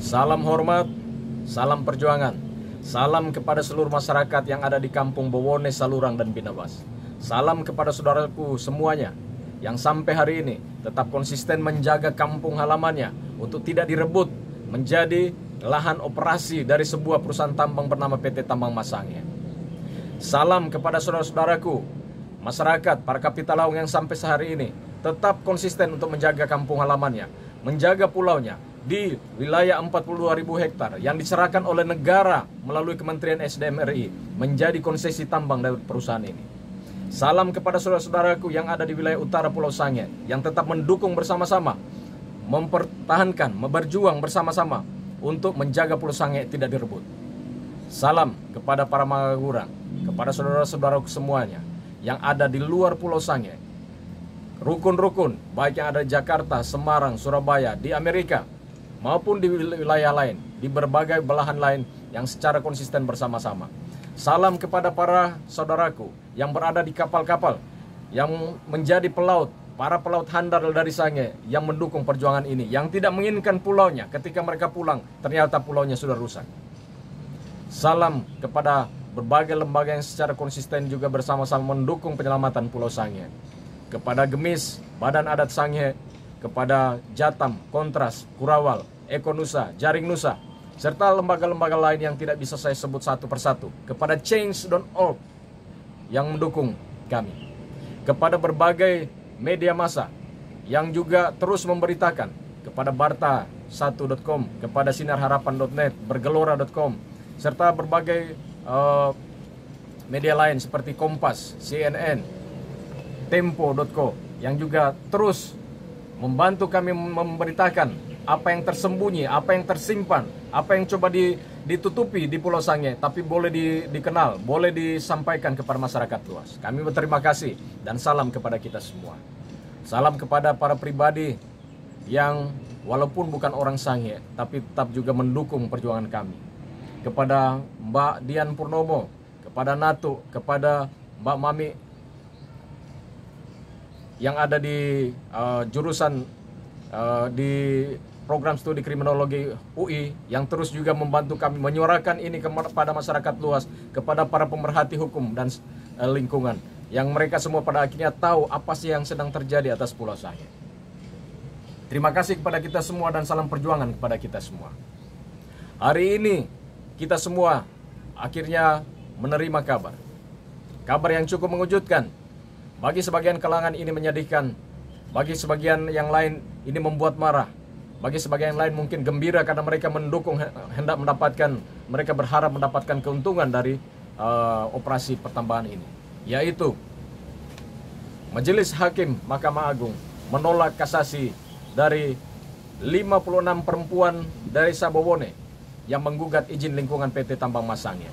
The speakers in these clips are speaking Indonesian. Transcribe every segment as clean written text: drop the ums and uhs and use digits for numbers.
Salam hormat, salam perjuangan, salam kepada seluruh masyarakat yang ada di Kampung Bowone, Salurang, dan Binabas. Salam kepada saudaraku semuanya yang sampai hari ini tetap konsisten menjaga kampung halamannya untuk tidak direbut menjadi lahan operasi dari sebuah perusahaan tambang bernama PT Tambang Masangnya. Salam kepada saudara-saudaraku masyarakat, para kapitalau yang sampai sehari ini tetap konsisten untuk menjaga kampung halamannya, menjaga pulaunya di wilayah 42.000 hektar yang diserahkan oleh negara melalui Kementerian SDM RI menjadi konsesi tambang dari perusahaan ini. Salam kepada saudara-saudaraku yang ada di wilayah utara Pulau Sangihe yang tetap mendukung bersama-sama, mempertahankan, berjuang bersama-sama untuk menjaga Pulau Sangihe tidak direbut. Salam kepada para Magagurang, kepada saudara-saudaraku semuanya yang ada di luar Pulau Sangihe, rukun-rukun baik yang ada di Jakarta, Semarang, Surabaya, di Amerika maupun di wilayah lain, di berbagai belahan lain yang secara konsisten bersama-sama. Salam kepada para saudaraku yang berada di kapal-kapal yang menjadi pelaut, para pelaut handal dari Sangihe yang mendukung perjuangan ini, yang tidak menginginkan pulaunya ketika mereka pulang ternyata pulaunya sudah rusak. Salam kepada berbagai lembaga yang secara konsisten juga bersama-sama mendukung penyelamatan Pulau Sangihe, kepada Gemis, Badan Adat Sangihe, kepada Jatam, Kontras, Kurawal, Eko Nusa, Jaring Nusa, serta lembaga-lembaga lain yang tidak bisa saya sebut satu persatu, kepada Change.org yang mendukung kami, kepada berbagai media massa yang juga terus memberitakan, kepada Barta1.com, kepada Sinarharapan.net, Bergelora.com, serta berbagai media lain seperti Kompas, CNN, Tempo.co yang juga terus membantu kami memberitakan apa yang tersembunyi, apa yang tersimpan, apa yang coba ditutupi di Pulau Sangihe, tapi boleh dikenal, boleh disampaikan kepada masyarakat luas. Kami berterima kasih dan salam kepada kita semua. Salam kepada para pribadi yang walaupun bukan orang Sangihe, tapi tetap juga mendukung perjuangan kami. Kepada Mbak Dian Purnomo, kepada Natu, kepada Mbak Mami yang ada di jurusan di program studi kriminologi UI yang terus juga membantu kami menyuarakan ini kepada masyarakat luas, kepada para pemerhati hukum dan lingkungan yang mereka semua pada akhirnya tahu apa sih yang sedang terjadi atas Pulau Sangihe. Terima kasih kepada kita semua dan salam perjuangan kepada kita semua. Hari ini kita semua akhirnya menerima kabar yang cukup mengejutkan. Bagi sebagian kalangan ini menyedihkan, bagi sebagian yang lain ini membuat marah, bagi sebagian yang lain mungkin gembira karena mereka mendukung, hendak mendapatkan, mereka berharap mendapatkan keuntungan dari operasi pertambangan ini, yaitu Majelis Hakim Mahkamah Agung menolak kasasi dari 56 perempuan dari Desa Bowone yang menggugat izin lingkungan PT Tambang Masangnya.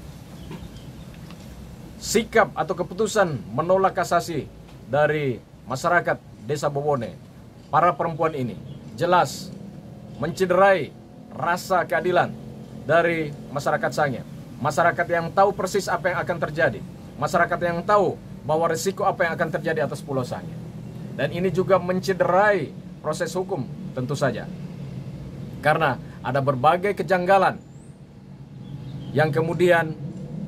Sikap atau keputusan menolak kasasi dari masyarakat Desa Bowone, para perempuan ini jelas mencederai rasa keadilan dari masyarakat Sangihe. Masyarakat yang tahu persis apa yang akan terjadi, masyarakat yang tahu bahwa risiko apa yang akan terjadi atas Pulau Sangihe. Dan ini juga mencederai proses hukum tentu saja, karena ada berbagai kejanggalan yang kemudian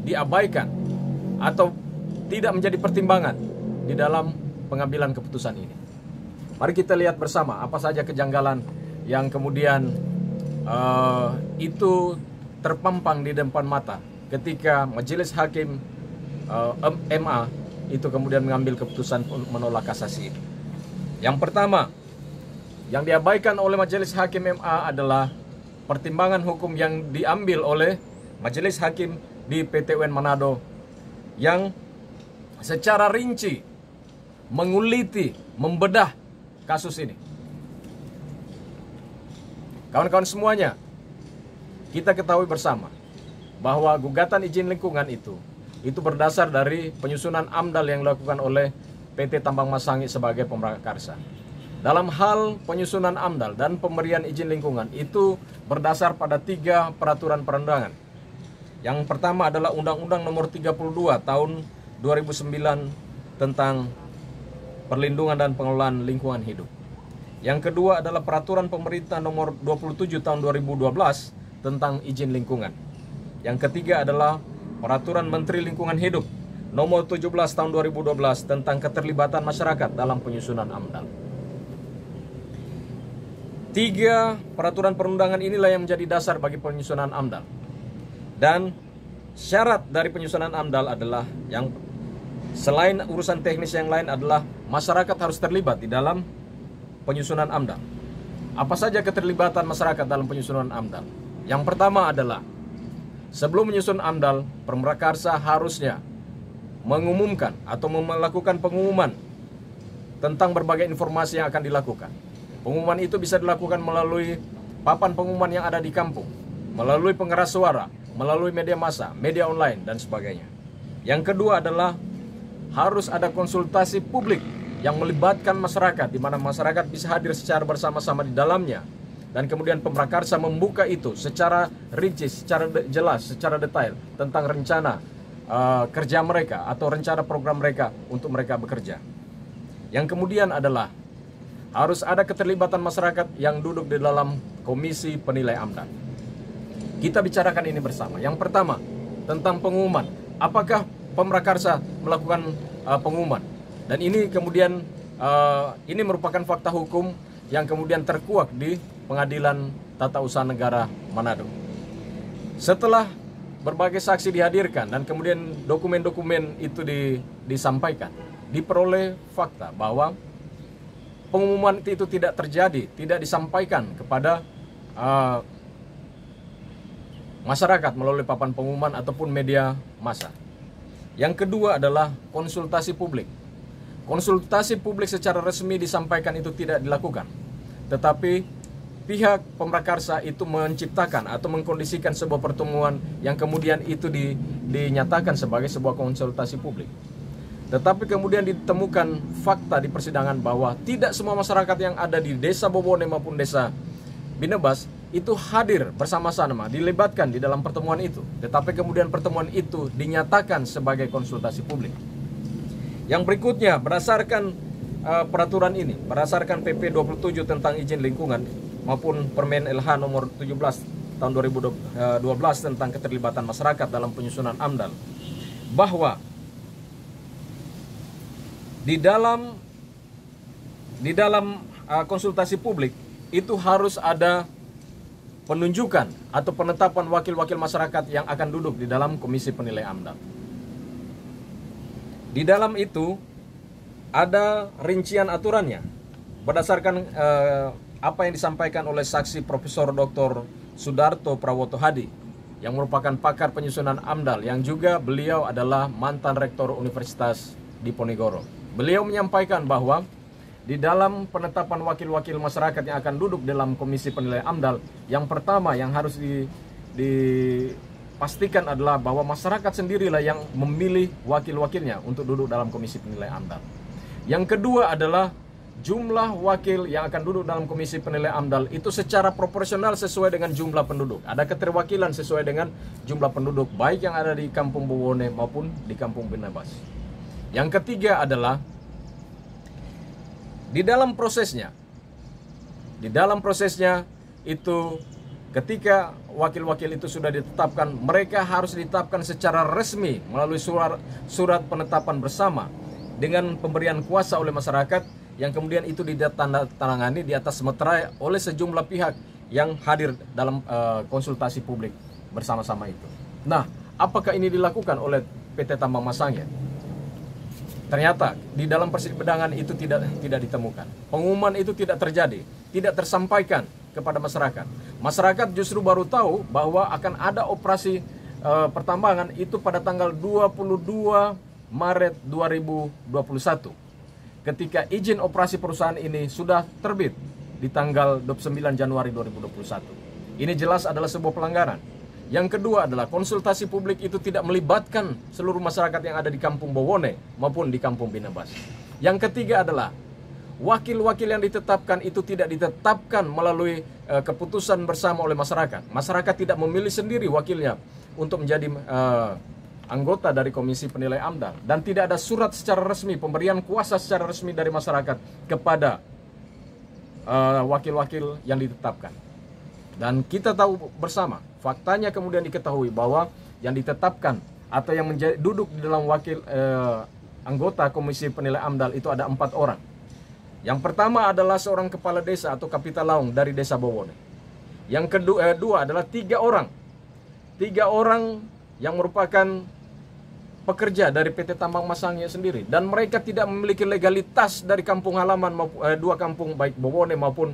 diabaikan atau tidak menjadi pertimbangan di dalam pengambilan keputusan ini. Mari kita lihat bersama apa saja kejanggalan yang kemudian itu terpampang di depan mata ketika Majelis Hakim MA itu kemudian mengambil keputusan menolak kasasi ini. Yang pertama yang diabaikan oleh Majelis Hakim MA adalah pertimbangan hukum yang diambil oleh Majelis Hakim di PT UN Manado yang secara rinci menguliti, membedah kasus ini. Kawan-kawan semuanya, kita ketahui bersama bahwa gugatan izin lingkungan itu berdasar dari penyusunan AMDAL yang dilakukan oleh PT Tambang Masangnya sebagai pemrakarsa. Dalam hal penyusunan AMDAL dan pemberian izin lingkungan itu berdasar pada 3 peraturan perundangan. Yang pertama adalah Undang-Undang Nomor 32 Tahun 2009 tentang perlindungan dan pengelolaan lingkungan hidup. Yang kedua adalah Peraturan Pemerintah Nomor 27 Tahun 2012 tentang izin lingkungan. Yang ketiga adalah Peraturan Menteri Lingkungan Hidup Nomor 17 Tahun 2012 tentang keterlibatan masyarakat dalam penyusunan AMDAL. 3 peraturan perundangan inilah yang menjadi dasar bagi penyusunan AMDAL. Dan syarat dari penyusunan AMDAL adalah yang selain urusan teknis yang lain adalah masyarakat harus terlibat di dalam penyusunan AMDAL. Apa saja keterlibatan masyarakat dalam penyusunan AMDAL? Yang pertama adalah sebelum menyusun AMDAL, Pemrakarsa harusnya mengumumkan atau melakukan pengumuman tentang berbagai informasi yang akan dilakukan. Pengumuman itu bisa dilakukan melalui papan pengumuman yang ada di kampung, melalui pengeras suara, melalui media massa, media online, dan sebagainya. Yang kedua adalah harus ada konsultasi publik yang melibatkan masyarakat, di mana masyarakat bisa hadir secara bersama-sama di dalamnya. Dan kemudian Pemrakarsa membuka itu secara rinci, secara jelas, secara detail tentang rencana kerja mereka atau rencana program mereka untuk mereka bekerja. Yang kemudian adalah harus ada keterlibatan masyarakat yang duduk di dalam komisi penilai AMDAL. Kita bicarakan ini bersama. Yang pertama tentang pengumuman. Apakah Pemrakarsa melakukan pengumuman? Dan ini kemudian ini merupakan fakta hukum yang kemudian terkuak di Pengadilan Tata Usaha Negara Manado. Setelah berbagai saksi dihadirkan dan kemudian dokumen-dokumen itu disampaikan, diperoleh fakta bahwa pengumuman itu tidak terjadi, tidak disampaikan kepada masyarakat melalui papan pengumuman ataupun media massa. Yang kedua adalah konsultasi publik. Konsultasi publik secara resmi disampaikan itu tidak dilakukan, tetapi pihak Pemrakarsa itu menciptakan atau mengkondisikan sebuah pertemuan yang kemudian itu dinyatakan sebagai sebuah konsultasi publik. Tetapi kemudian ditemukan fakta di persidangan bahwa tidak semua masyarakat yang ada di Desa Bobone maupun Desa Binebas itu hadir bersama-sama, dilibatkan di dalam pertemuan itu. Tetapi kemudian pertemuan itu dinyatakan sebagai konsultasi publik. Yang berikutnya, berdasarkan peraturan ini, berdasarkan PP 27 tentang izin lingkungan maupun Permen LH nomor 17 tahun 2012 tentang keterlibatan masyarakat dalam penyusunan AMDAL, bahwa di dalam konsultasi publik itu harus ada penunjukan atau penetapan wakil-wakil masyarakat yang akan duduk di dalam komisi penilai AMDAL. Di dalam itu ada rincian aturannya berdasarkan apa yang disampaikan oleh saksi Profesor Dr. Sudarto Prawoto Hadi yang merupakan pakar penyusunan AMDAL, yang juga beliau adalah mantan rektor Universitas Diponegoro. Beliau menyampaikan bahwa di dalam penetapan wakil-wakil masyarakat yang akan duduk dalam komisi penilai AMDAL, yang pertama yang harus dipastikan adalah bahwa masyarakat sendirilah yang memilih wakil-wakilnya untuk duduk dalam komisi penilai AMDAL. Yang kedua adalah jumlah wakil yang akan duduk dalam komisi penilai AMDAL itu secara proporsional sesuai dengan jumlah penduduk. Ada keterwakilan sesuai dengan jumlah penduduk, baik yang ada di Kampung Bobone maupun di Kampung Binebas. Yang ketiga adalah di dalam prosesnya itu ketika wakil-wakil itu sudah ditetapkan, mereka harus ditetapkan secara resmi melalui surat penetapan bersama dengan pemberian kuasa oleh masyarakat, yang kemudian itu ditandatangani di atas meterai oleh sejumlah pihak yang hadir dalam konsultasi publik bersama-sama itu. Nah, apakah ini dilakukan oleh PT Tambang Masangya? Ternyata di dalam persidangan itu tidak ditemukan. Pengumuman itu tidak terjadi, tidak tersampaikan kepada masyarakat. Masyarakat justru baru tahu bahwa akan ada operasi pertambangan itu pada tanggal 22 Maret 2021. Ketika izin operasi perusahaan ini sudah terbit di tanggal 29 Januari 2021. Ini jelas adalah sebuah pelanggaran. Yang kedua adalah konsultasi publik itu tidak melibatkan seluruh masyarakat yang ada di Kampung Bobone maupun di Kampung Binebas. Yang ketiga adalah wakil-wakil yang ditetapkan itu tidak ditetapkan melalui keputusan bersama oleh masyarakat. Masyarakat tidak memilih sendiri wakilnya untuk menjadi anggota dari komisi penilai AMDAL, dan tidak ada surat secara resmi, pemberian kuasa secara resmi dari masyarakat kepada wakil-wakil yang ditetapkan. Dan kita tahu bersama, faktanya kemudian diketahui bahwa yang ditetapkan atau yang duduk di dalam anggota Komisi Penilai AMDAL itu ada 4 orang. Yang pertama adalah seorang kepala desa atau kapitalaung dari desa Bowone. Yang kedua adalah 3 orang. 3 orang yang merupakan pekerja dari PT Tambang Masangnya sendiri. Dan mereka tidak memiliki legalitas dari kampung halaman, dua kampung baik Bowone maupun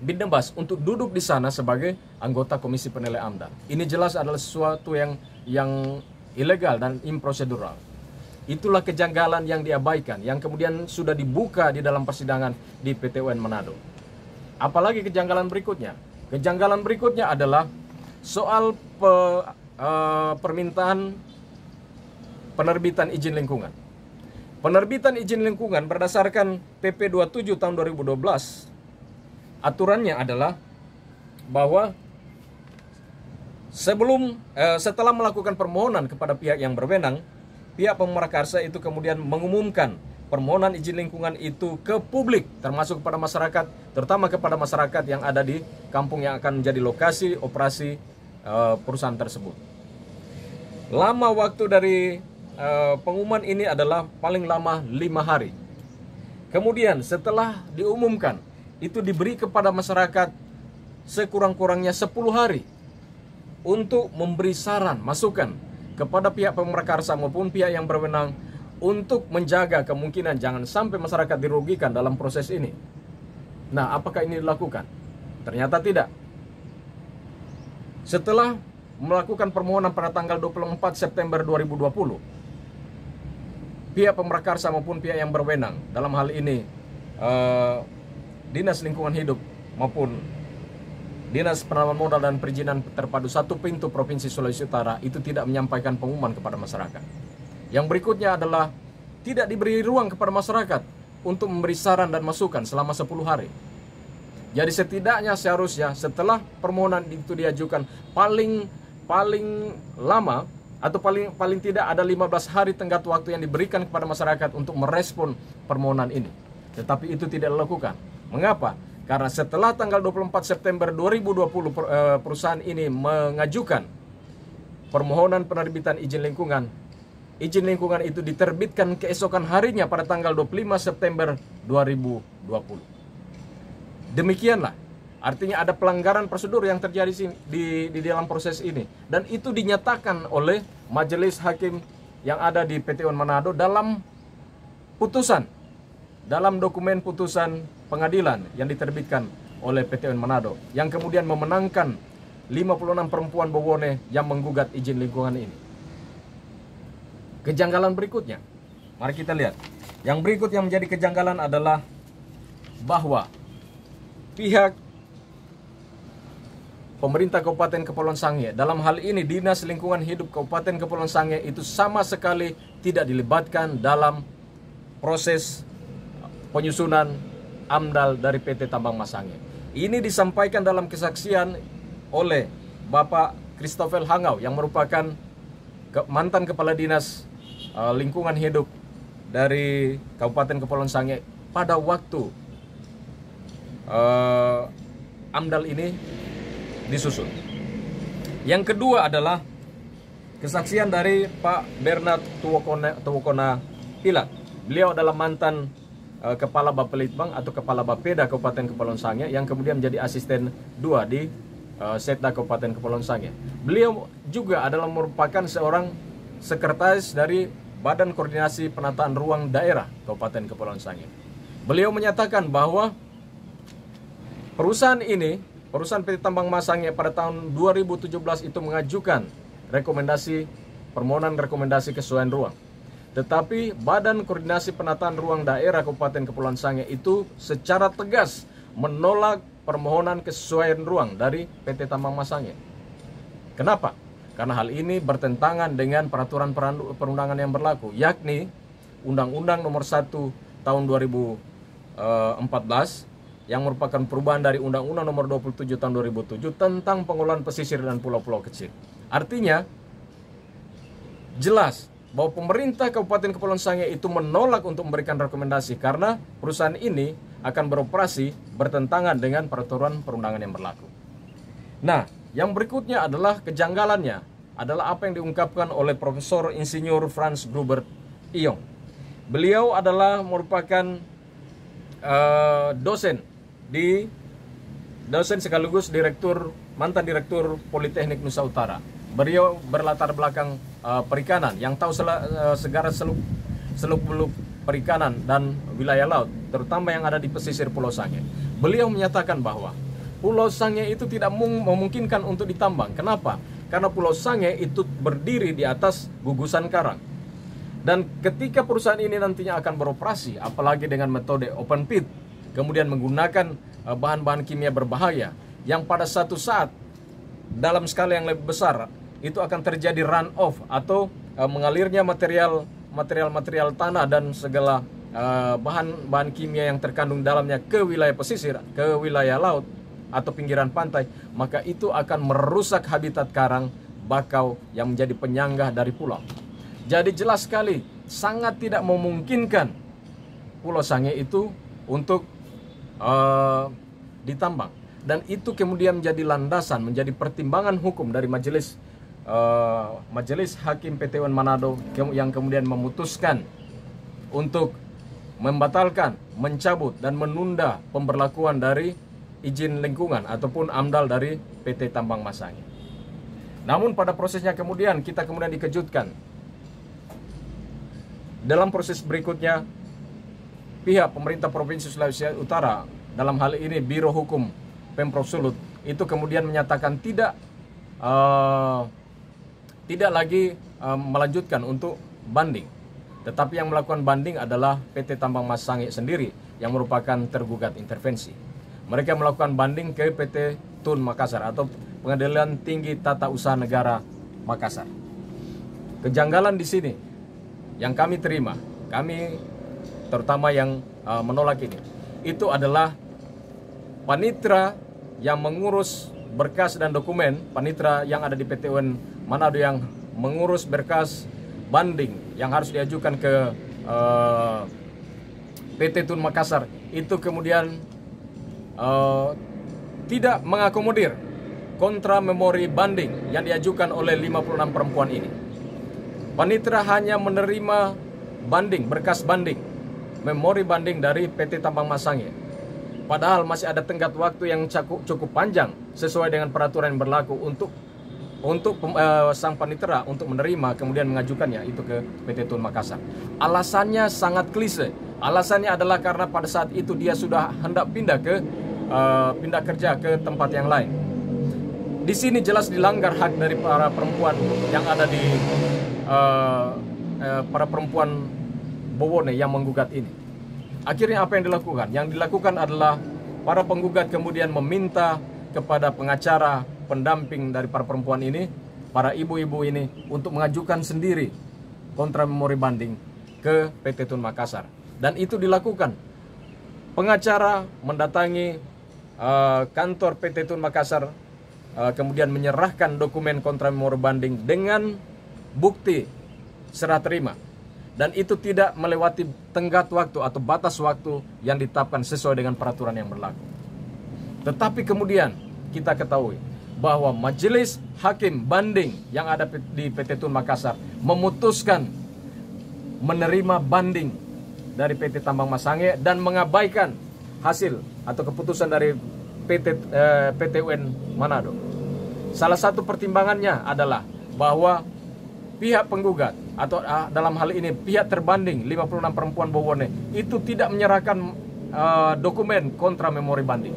Bidnebas untuk duduk di sana sebagai anggota Komisi Penilai AMDAL. Ini jelas adalah sesuatu yang ilegal dan improsedural. Itulah kejanggalan yang diabaikan, yang kemudian sudah dibuka di dalam persidangan di PT UN Manado. Apalagi kejanggalan berikutnya? Kejanggalan berikutnya adalah soal permintaan penerbitan izin lingkungan. Penerbitan izin lingkungan berdasarkan PP 27 tahun 2012, aturannya adalah bahwa setelah melakukan permohonan kepada pihak yang berwenang, pihak pemrakarsa itu kemudian mengumumkan permohonan izin lingkungan itu ke publik, termasuk kepada masyarakat, terutama kepada masyarakat yang ada di kampung yang akan menjadi lokasi operasi perusahaan tersebut. Lama waktu dari pengumuman ini adalah paling lama 5 hari. Kemudian setelah diumumkan, itu diberi kepada masyarakat sekurang-kurangnya 10 hari untuk memberi saran, masukan kepada pihak pemrakarsa maupun pihak yang berwenang untuk menjaga kemungkinan jangan sampai masyarakat dirugikan dalam proses ini. Nah, apakah ini dilakukan? Ternyata tidak. Setelah melakukan permohonan pada tanggal 24 September 2020, pihak pemrakarsa maupun pihak yang berwenang, dalam hal ini Dinas Lingkungan Hidup maupun Dinas Penanaman Modal dan Perizinan Terpadu 1 Pintu Provinsi Sulawesi Utara itu tidak menyampaikan pengumuman kepada masyarakat. Yang berikutnya adalah tidak diberi ruang kepada masyarakat untuk memberi saran dan masukan selama 10 hari. Jadi setidaknya seharusnya setelah permohonan itu diajukan paling lama atau paling tidak ada 15 hari tenggat waktu yang diberikan kepada masyarakat untuk merespon permohonan ini. Tetapi itu tidak dilakukan. Mengapa? Karena setelah tanggal 24 September 2020 perusahaan ini mengajukan permohonan penerbitan izin lingkungan. Izin lingkungan itu diterbitkan keesokan harinya pada tanggal 25 September 2020. Demikianlah, artinya ada pelanggaran prosedur yang terjadi di dalam proses ini. Dan itu dinyatakan oleh majelis hakim yang ada di PT UN Manado dalam putusan, dalam dokumen putusan pengadilan yang diterbitkan oleh PT UN Manado, yang kemudian memenangkan 56 perempuan Bowone yang menggugat izin lingkungan ini. Kejanggalan berikutnya, mari kita lihat. Yang berikut yang menjadi kejanggalan adalah bahwa pihak pemerintah Kabupaten Kepulauan Sangihe, dalam hal ini Dinas Lingkungan Hidup Kabupaten Kepulauan Sangihe, itu sama sekali tidak dilibatkan dalam proses penyusunan AMDAL dari PT Tambang Masangye. Ini disampaikan dalam kesaksian oleh Bapak Christopher Hangau yang merupakan mantan Kepala Dinas Lingkungan Hidup dari Kabupaten Kepulauan Sangihe pada waktu AMDAL ini disusun. Yang kedua adalah kesaksian dari Pak Bernard Tuwokona Pilat. Beliau adalah mantan Kepala Bapelitbang atau Kepala Bapeda Kabupaten Kepulauan Sangihe yang kemudian menjadi asisten 2 di Setda Kabupaten Kepulauan Sangihe. Beliau juga adalah merupakan seorang sekretaris dari Badan Koordinasi Penataan Ruang Daerah Kabupaten Kepulauan Sangihe. Beliau menyatakan bahwa perusahaan PT Tambang Masangye pada tahun 2017 itu mengajukan permohonan rekomendasi kesesuaian ruang. Tetapi Badan Koordinasi Penataan Ruang Daerah Kabupaten Kepulauan Sangihe itu secara tegas menolak permohonan kesesuaian ruang dari PT Tambang Masangye. Kenapa? Karena hal ini bertentangan dengan peraturan perundangan yang berlaku, yakni Undang-Undang Nomor 1 Tahun 2014 yang merupakan perubahan dari Undang-Undang Nomor 27 Tahun 2007 tentang pengelolaan pesisir dan pulau-pulau kecil. Artinya jelas bahwa pemerintah Kabupaten Kepulauan Sangihe itu menolak untuk memberikan rekomendasi karena perusahaan ini akan beroperasi bertentangan dengan peraturan perundangan yang berlaku. Nah, yang berikutnya adalah kejanggalannya adalah apa yang diungkapkan oleh Profesor Insinyur Franz Grubert Iyong. Beliau adalah merupakan dosen sekaligus mantan direktur Politeknik Nusa Utara. Beliau berlatar belakang perikanan, yang tahu segara seluk-beluk perikanan dan wilayah laut, terutama yang ada di pesisir Pulau Sangihe. Beliau menyatakan bahwa Pulau Sangihe itu tidak memungkinkan untuk ditambang. Kenapa? Karena Pulau Sangihe itu berdiri di atas gugusan karang. Dan ketika perusahaan ini nantinya akan beroperasi, apalagi dengan metode open pit, kemudian menggunakan bahan-bahan kimia berbahaya, yang pada satu saat dalam skala yang lebih besar itu akan terjadi run off atau mengalirnya material tanah dan segala bahan-bahan kimia yang terkandung dalamnya ke wilayah pesisir, ke wilayah laut atau pinggiran pantai, maka itu akan merusak habitat karang bakau yang menjadi penyangga dari pulau. Jadi jelas sekali sangat tidak memungkinkan Pulau Sangihe itu untuk ditambang, dan itu kemudian menjadi landasan, menjadi pertimbangan hukum dari Majelis Hakim PT UN Manado yang kemudian memutuskan untuk membatalkan, mencabut dan menunda pemberlakuan dari izin lingkungan ataupun AMDAL dari PT Tambang Mas Sangihe. Namun pada prosesnya kita kemudian dikejutkan. Dalam proses berikutnya, pihak pemerintah Provinsi Sulawesi Utara, dalam hal ini Biro Hukum Pemprov Sulut, itu kemudian menyatakan tidak lagi melanjutkan untuk banding. Tetapi yang melakukan banding adalah PT Tambang Mas Sangihe sendiri yang merupakan tergugat intervensi. Mereka melakukan banding ke PT TUN Makassar atau Pengadilan Tinggi Tata Usaha Negara Makassar. Kejanggalan di sini yang kami terima, kami terutama yang menolak ini, itu adalah panitra yang mengurus berkas dan dokumen, panitra yang ada di PT UN Manado yang mengurus berkas banding yang harus diajukan ke PT TUN Makassar, itu kemudian tidak mengakomodir kontra memori banding yang diajukan oleh 56 perempuan ini. Panitra hanya menerima banding, berkas banding, memori banding dari PT Tambang Mas Sangihe. Padahal masih ada tenggat waktu yang cukup panjang sesuai dengan peraturan yang berlaku untuk sang panitera untuk menerima kemudian mengajukannya itu ke PT TUN Makassar. Alasannya sangat klise. Alasannya adalah karena pada saat itu dia sudah hendak pindah kerja ke tempat yang lain. Di sini jelas dilanggar hak dari para perempuan yang ada di para perempuan Bowone yang menggugat ini. Akhirnya apa yang dilakukan? Yang dilakukan adalah para penggugat kemudian meminta kepada pengacara pendamping dari para perempuan ini, para ibu-ibu ini, untuk mengajukan sendiri kontra memori banding ke PT TUN Makassar. Dan itu dilakukan. Pengacara mendatangi kantor PT TUN Makassar, kemudian menyerahkan dokumen kontra memori banding dengan bukti serah terima, dan itu tidak melewati tenggat waktu atau batas waktu yang ditetapkan sesuai dengan peraturan yang berlaku. Tetapi kemudian kita ketahui bahwa Majelis Hakim Banding yang ada di PT TUN Makassar memutuskan menerima banding dari PT Tambang Mas Sangihe dan mengabaikan hasil atau keputusan dari PT UN Manado. Salah satu pertimbangannya adalah bahwa pihak penggugat atau dalam hal ini pihak terbanding 56 perempuan Bowone itu tidak menyerahkan dokumen kontra memori banding.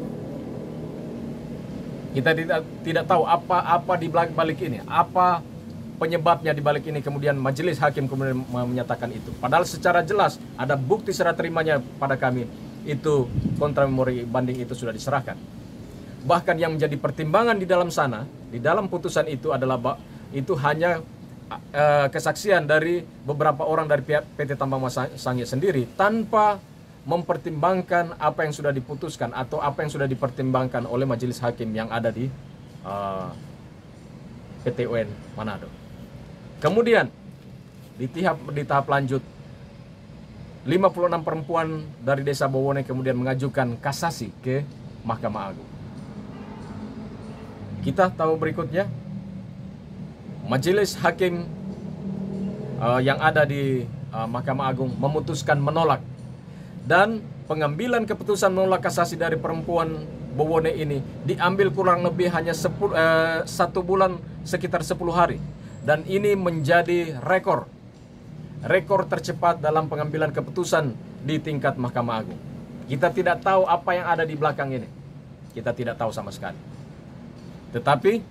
Kita tidak tahu apa di balik ini, apa penyebabnya di balik ini, kemudian majelis hakim kemudian menyatakan itu. Padahal secara jelas ada bukti serah terimanya pada kami, itu kontra memori banding itu sudah diserahkan. Bahkan yang menjadi pertimbangan di dalam sana, di dalam putusan itu adalah itu hanya kesaksian dari beberapa orang dari pihak PT Tambang Mas Sangihe sendiri, tanpa mempertimbangkan apa yang sudah diputuskan atau apa yang sudah dipertimbangkan oleh majelis hakim yang ada di PT UN Manado. Kemudian di tahap lanjut 56 perempuan dari Desa Bowone kemudian mengajukan kasasi ke Mahkamah Agung. Kita tahu berikutnya, majelis hakim yang ada di Mahkamah Agung memutuskan menolak, dan pengambilan keputusan menolak kasasi dari perempuan Bowone ini diambil kurang lebih hanya 1 bulan, sekitar 10 hari, dan ini menjadi rekor tercepat dalam pengambilan keputusan di tingkat Mahkamah Agung. Kita tidak tahu apa yang ada di belakang ini, kita tidak tahu sama sekali. Tetapi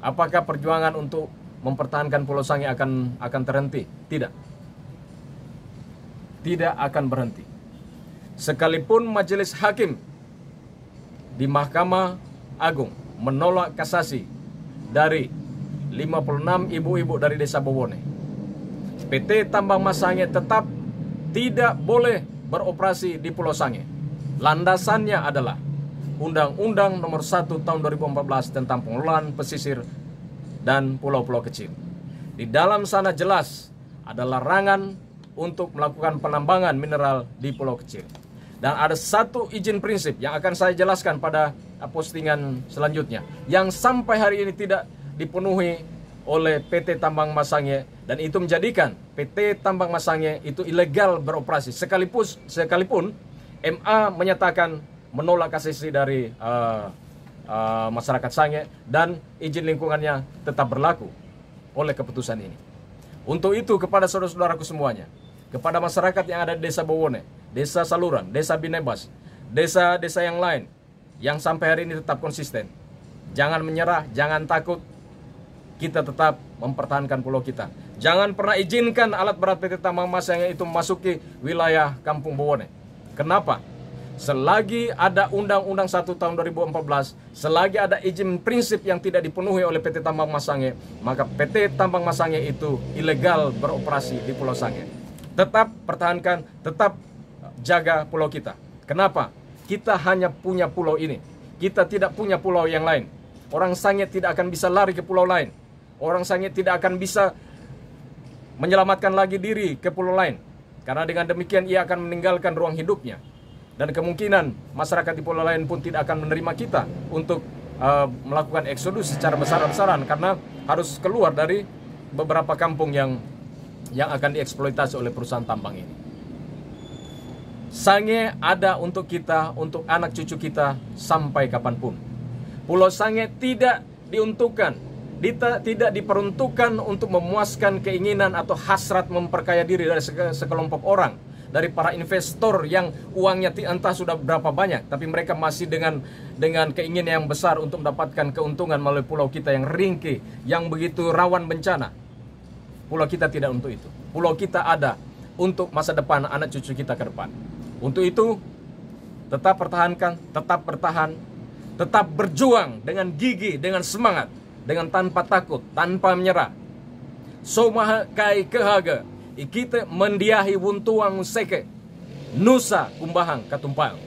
apakah perjuangan untuk mempertahankan Pulau Sangihe akan terhenti? Tidak akan berhenti. Sekalipun majelis hakim di Mahkamah Agung menolak kasasi dari 56 ibu-ibu dari Desa Bowone, PT Tambang Mas Sangihe tetap tidak boleh beroperasi di Pulau Sangihe. Landasannya adalah Undang-Undang Nomor 1 Tahun 2014 tentang pengelolaan pesisir dan pulau-pulau kecil. Di dalam sana jelas ada larangan untuk melakukan penambangan mineral di pulau kecil. Dan ada satu izin prinsip yang akan saya jelaskan pada postingan selanjutnya, yang sampai hari ini tidak dipenuhi oleh PT Tambang Mas Sangihe, dan itu menjadikan PT Tambang Mas Sangihe itu ilegal beroperasi. Sekalipun MA menyatakan menolak kasasi dari masyarakat Sangihe dan izin lingkungannya tetap berlaku oleh keputusan ini. Untuk itu, kepada saudara-saudaraku semuanya, kepada masyarakat yang ada di Desa Bowone, Desa Saluran, Desa Binebas, desa-desa yang lain yang sampai hari ini tetap konsisten, jangan menyerah, jangan takut. Kita tetap mempertahankan pulau kita. Jangan pernah izinkan alat berat PT Tambang Mas Sangihe itu memasuki wilayah Kampung Bowone. Kenapa? Selagi ada Undang-Undang 1 Tahun 2014, selagi ada izin prinsip yang tidak dipenuhi oleh PT Tambang Mas Sangihe, maka PT Tambang Mas Sangihe itu ilegal beroperasi di Pulau Sangihe. Tetap pertahankan, tetap jaga pulau kita. Kenapa? Kita hanya punya pulau ini. Kita tidak punya pulau yang lain. Orang Sangihe tidak akan bisa lari ke pulau lain. Orang Sangihe tidak akan bisa menyelamatkan lagi diri ke pulau lain. Karena dengan demikian ia akan meninggalkan ruang hidupnya. Dan kemungkinan masyarakat di pulau lain pun tidak akan menerima kita untuk melakukan eksodus secara besar-besaran, karena harus keluar dari beberapa kampung yang akan dieksploitasi oleh perusahaan tambang ini. Sangihe ada untuk kita, untuk anak cucu kita sampai kapanpun. Pulau Sangihe tidak diperuntukkan untuk memuaskan keinginan atau hasrat memperkaya diri dari sekelompok orang, dari para investor yang uangnya entah sudah berapa banyak, tapi mereka masih dengan keinginan yang besar untuk mendapatkan keuntungan melalui pulau kita yang ringkih, yang begitu rawan bencana. Pulau kita tidak untuk itu. Pulau kita ada untuk masa depan anak cucu kita ke depan. Untuk itu, tetap pertahankan, tetap bertahan, tetap berjuang dengan gigih, dengan semangat, dengan tanpa takut, tanpa menyerah. Somaha kai kehaga, ikite mendiahi wuntuang seke, nusa kumbahang katumpal.